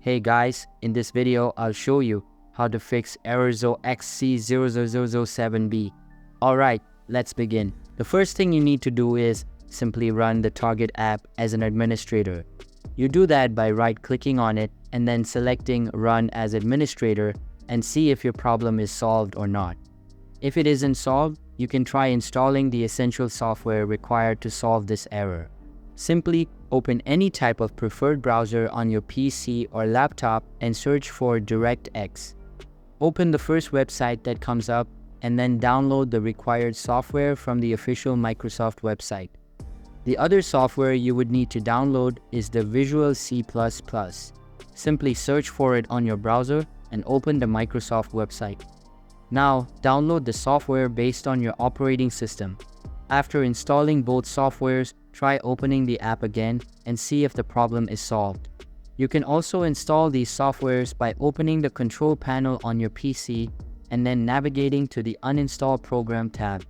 Hey guys, in this video I'll show you how to fix error 0xc00007b. Alright, let's begin. The first thing you need to do is simply run the target app as an administrator. You do that by right-clicking on it and then selecting Run as Administrator and see if your problem is solved or not. If it isn't solved, you can try installing the essential software required to solve this error. Simply open any type of preferred browser on your PC or laptop and search for DirectX. Open the first website that comes up and then download the required software from the official Microsoft website. The other software you would need to download is the Visual C++. Simply search for it on your browser and open the Microsoft website. Now, download the software based on your operating system. After installing both softwares, try opening the app again and see if the problem is solved. You can also install these softwares by opening the control panel on your PC and then navigating to the Uninstall Program tab.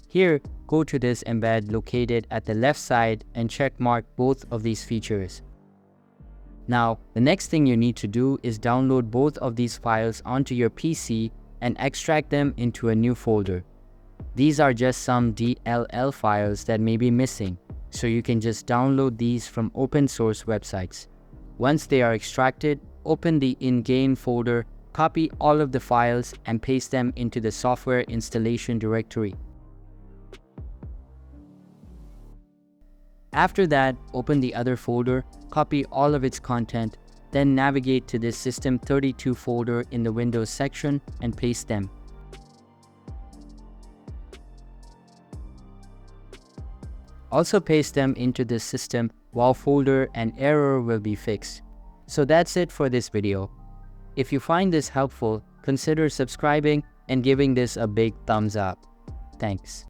Here, go to this embed located at the left side and check mark both of these features. Now, the next thing you need to do is download both of these files onto your PC and extract them into a new folder. These are just some DLL files that may be missing, so you can just download these from open source websites. Once they are extracted, open the in-game folder, copy all of the files and paste them into the software installation directory. After that, open the other folder, copy all of its content, then navigate to this System32 folder in the Windows section and paste them. Also paste them into the System WoW folder and error will be fixed. So that's it for this video. If you find this helpful, consider subscribing and giving this a big thumbs up. Thanks.